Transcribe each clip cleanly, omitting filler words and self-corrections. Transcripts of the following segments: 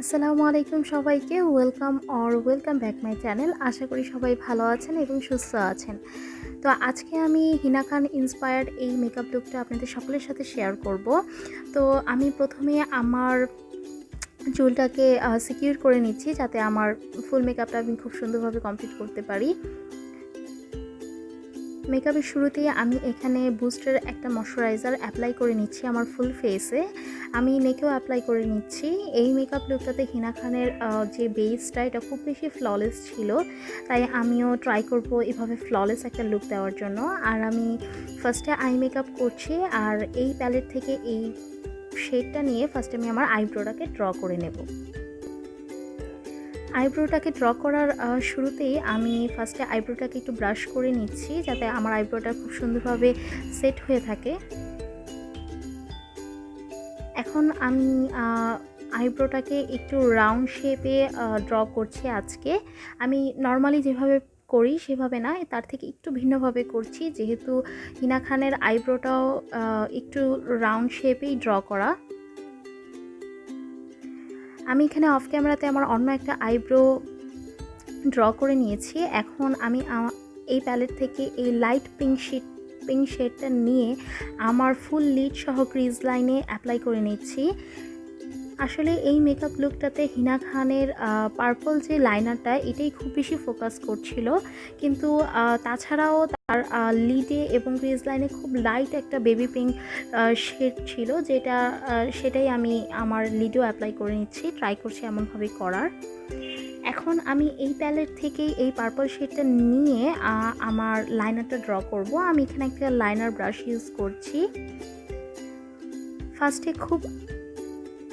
আসসালামু আলাইকুম সবাইকে ওয়েলকাম ব্যাক মাই চ্যানেল। আশা করি সবাই ভালো আছেন এবং সুস্থ আছেন। তো আজকে আমি হিনা খান ইন্সপায়ার্ড এই মেকআপ লুকটা আপনাদের সকলের সাথে শেয়ার করব। তো আমি প্রথমে আমার চুলটাকে সিকিউর করে নিচ্ছি যাতে আমার ফুল মেকআপটা আমি খুব সুন্দরভাবে কমপ্লিট করতে পারি। মেকআপের শুরুতেই আমি এখানে বুস্টের একটা ময়শ্চারাইজার অ্যাপ্লাই করে নিচ্ছি আমার ফুল ফেসে। আমি নেকেও অ্যাপ্লাই করে নিচ্ছি। এই মেকআপ লুকটাতে হিনা খানের যে বেসটা এটা খুব বেশি ফ্ললেস ছিল, তাই আমিও ট্রাই করব এভাবে ফ্ললেস একটা লুক দেওয়ার জন্য। আর আমি ফার্স্টে আই মেকআপ করছি, আর এই প্যালেট থেকে এই শেডটা নিয়ে ফার্স্টে আমি আমার আইব্রোটাকে ড্র করে নেব। আইব্রোটাকে ড্র করার শুরুতেই আমি ফার্স্টে আইব্রোটাকে একটু ব্রাশ করে নিচ্ছি যাতে আমার আইব্রোটা খুব সুন্দরভাবে সেট হয়ে থাকে। এখন আমি আইব্রোটাকে একটু রাউন্ড শেপে ড্র করছি আজকে। আমি নর্মালি যেভাবে করি সেভাবে না, তার থেকে একটু ভিন্নভাবে করছি, যেহেতু হিনা খানের আইব্রোটাও একটু রাউন্ড শেপেই ড্র করা। আমি এখানে অফ ক্যামেরাতে আমার অন্য একটা আইব্রো ড্র করে নিয়েছি। এখন আমি এই প্যালেট থেকে এই লাইট পিঙ্ক শেডটা নিয়ে আমার ফুল লিড সহ ক্রিজ লাইনে অ্যাপ্লাই করে নিচ্ছি। আসলে এই মেকআপ লুকটাতে হিনা খানের পার্পল যে লাইনারটা এটাই খুব বেশি ফোকাস করছিল, কিন্তু তাছাড়াও তার লিডে এবং ক্রিজ লাইনে খুব লাইট একটা বেবি পিঙ্ক শেড ছিল, সেটাই আমি আমার লিডেও অ্যাপ্লাই করে নিচ্ছি, ট্রাই করছি এমনভাবে করার। এখন আমি এই প্যালেট থেকেই এই পার্পল শেডটা নিয়ে আমার লাইনারটা ড্র করব। আমি এখানে একটা লাইনার ব্রাশ ইউজ করছি। ফার্স্টে খুব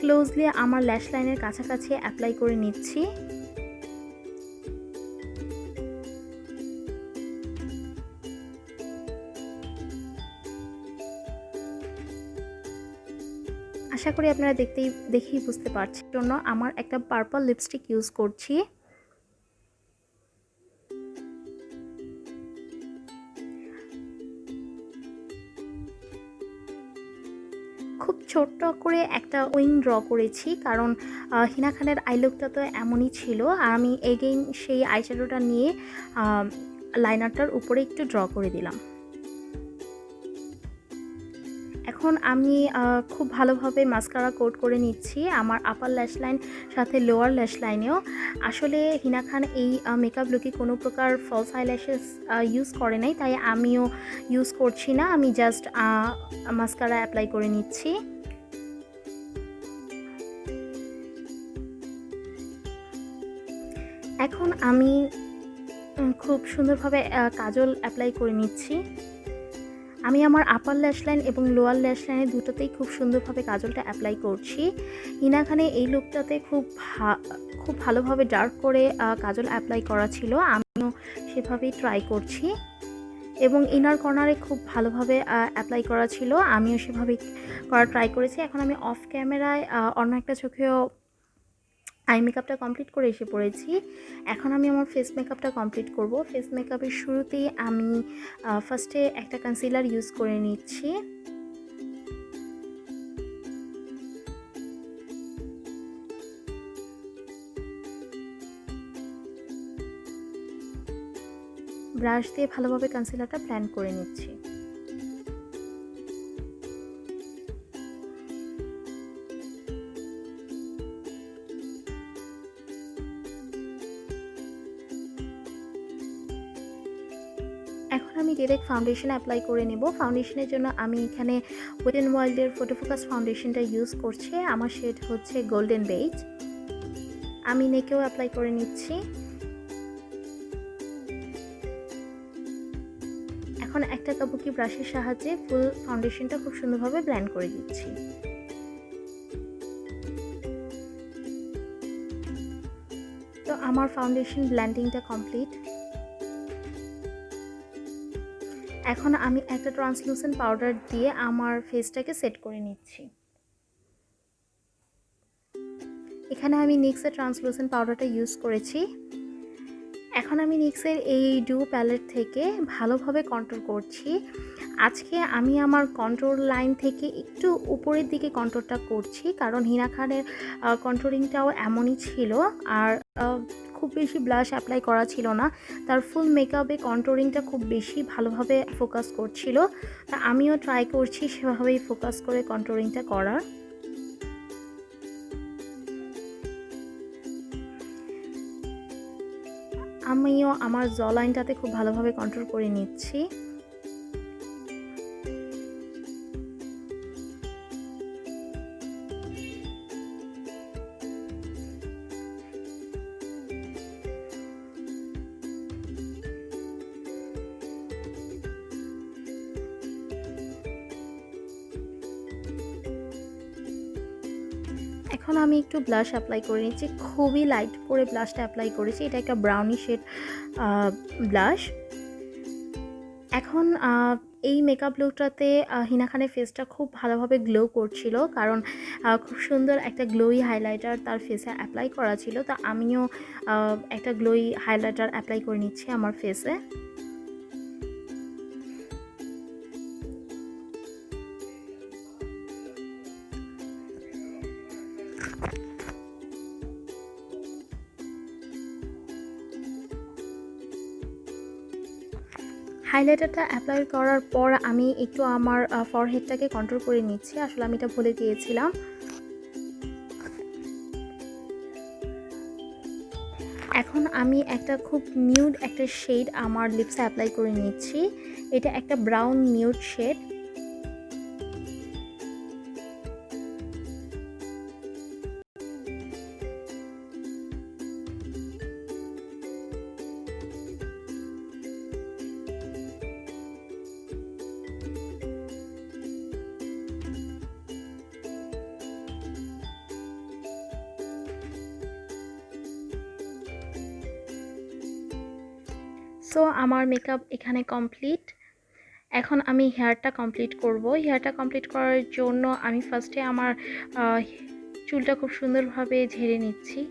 ক্লোজলি আমার ল্যাশ লাইনের কাছাকাছি অ্যাপ্লাই করে নিচ্ছি। আশা করি আপনারা দেখেই বুঝতে পারছেন। জন্য আমার একটা পার্পল লিপস্টিক ইউজ করছি। খুব ছোট্ট করে একটা উইং ড্র করেছি, কারণ হিনা খানের আই লুকটা তো এমনই ছিল, আর আমি এগেইন সেই আইশ্যাডোটা নিয়ে লাইনারটার উপরে একটু ড্র করে দিলাম। এখন আমি খুব ভালোভাবে মাস্কারা কোট করে নিচ্ছি আমার আপার ল্যাশ লাইন সাথে লোয়ার ল্যাশ লাইনেও। আসলে হিনা খান এই মেকআপ লুকে কোনো প্রকার ফলস আইল্যাশেস ইউজ করে নাই, তাই আমিও ইউজ করছি না। আমি জাস্ট মাস্কারা অ্যাপ্লাই করে নিচ্ছি। এখন আমি খুব সুন্দরভাবে কাজল অ্যাপ্লাই করে নিচ্ছি। আমি আমার আপার ল্যাশ লাইন এবং লোয়ার ল্যাশ লাইনে দুটোতেই খুব সুন্দরভাবে কাজলটা অ্যাপ্লাই করছি। হিনা খানে এই লুকটাতে খুব ভালোভাবে ডার্ক করে কাজল অ্যাপ্লাই করা ছিল, আমিও সেভাবেই ট্রাই করছি। এবং ইনার কর্নারে খুব ভালোভাবে অ্যাপ্লাই করা ছিল, আমিও সেভাবেই করা ট্রাই করেছি। এখন আমি অফ ক্যামেরায় অন্য একটা চোখেও আই মেকআপটা কমপ্লিট করে এসে পড়েছি। এখন আমি আমার ফেস মেকআপটা কমপ্লিট করব। ফেস মেকআপের শুরুতেই আমি ফার্স্টে একটা কনসিলার ইউজ করে নিচ্ছি। ব্রাশ দিয়ে ভালোভাবে কনসিলারটা ব্লেন্ড করে নিচ্ছি। এখন আমি ডিরেক্ট ফাউন্ডেশন অ্যাপ্লাই করে নেব। ফাউন্ডেশনের জন্য আমি এখানে ওয়েট অ্যান্ড ওয়াইল্ডের ফটো ফোকাস ফাউন্ডেশনটা ইউজ করছি। আমার শেড হচ্ছে গোল্ডেন বেজ। আমি নেকেও অ্যাপ্লাই করে নিচ্ছি। এখন একটা কাবুকি ব্রাশের সাহায্যে ফুল ফাউন্ডেশনটা খুব সুন্দরভাবে ব্লেন্ড করে দিচ্ছি। তো আমার ফাউন্ডেশন ব্লেন্ডিংটা কমপ্লিট। এখন আমি একটা ট্রান্সলুসেন্ট পাউডার দিয়ে আমার ফেসটাকে সেট করে নিচ্ছি। এখানে আমি নিক্সের ট্রান্সলুসেন্ট পাউডারটা ইউজ করেছি। এখন আমি নিক্সের এই ডু প্যালেট থেকে ভালোভাবে কন্ট্রোল করছি। আজকে আমি আমার কন্ট্রোল লাইন থেকে একটু উপরের দিকে কন্ট্রোলটা করছি, কারণ হিনা খানের কন্ট্রোলিংটাও এমনই ছিল। আর খুব বেশি ব্লাশ অ্যাপ্লাই করা ছিল না, তার ফুল মেকআপে কন্ট্রোলিংটা খুব বেশি ভালোভাবে ফোকাস করছিল। তা আমিও ট্রাই করছি সেভাবেই ফোকাস করে কন্ট্রোলিংটা করার। আমিও আমার জ লাইনটাতে খুব ভালোভাবে কন্ট্রোল করে নিচ্ছি। এখন আমি একটু ব্লাশ অ্যাপ্লাই করে নিচ্ছি, খুবই লাইট করে ব্লাশটা অ্যাপ্লাই করেছি। এটা একটা ব্রাউনি শেড ব্লাশ। এখন এই মেকআপ লুকটাতে হিনা খানের ফেসটা খুব ভালোভাবে গ্লো করছিল, কারণ খুব সুন্দর একটা গ্লোই হাইলাইটার তার ফেসে অ্যাপ্লাই করা ছিল। তো আমিও একটা গ্লোই হাইলাইটার অ্যাপ্লাই করে নিচ্ছি আমার ফেসে। হাইলাইটারটা অ্যাপ্লাই করার পর আমি একটু আমার ফরহেডটাকে কন্ট্রোল করে নিচ্ছি, আসলে আমি এটা ভুলে গিয়েছিলাম। এখন আমি একটা খুব নিউড একটা শেড আমার লিপসে অ্যাপ্লাই করে নিচ্ছি। এটা একটা ব্রাউন নিউড শেড। সো আমার মেকআপ এখানে কমপ্লিট। এখন আমি হেয়ারটা কমপ্লিট করব। হেয়ারটা কমপ্লিট করার জন্য আমি ফার্স্টে আমার চুলটা খুব সুন্দরভাবে ঝেড়ে নিচ্ছি।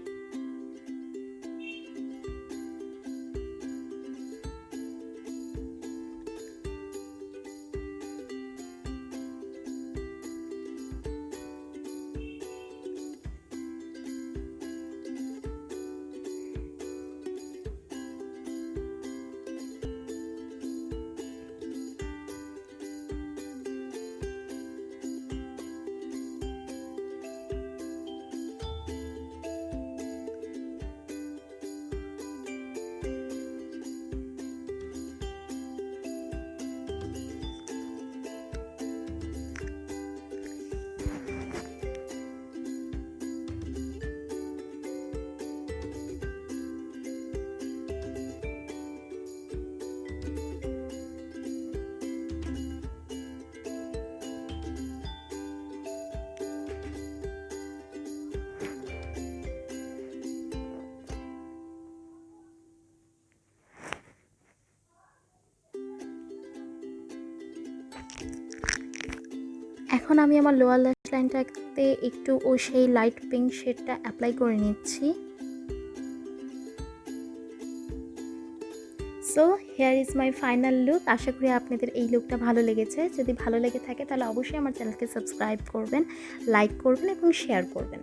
এখন আমি আমার লোয়ার ল্যাশ লাইনটাতে একটু সেই লাইট পিঙ্ক শেডটা অ্যাপ্লাই করে নিচ্ছি। So here is my final look. আশা করি আপনাদের এই লুকটা ভালো লেগেছে। যদি ভালো লেগে থাকে তাহলে অবশ্যই আমার চ্যানেলকে সাবস্ক্রাইব করবেন, লাইক করবেন এবং শেয়ার করবেন।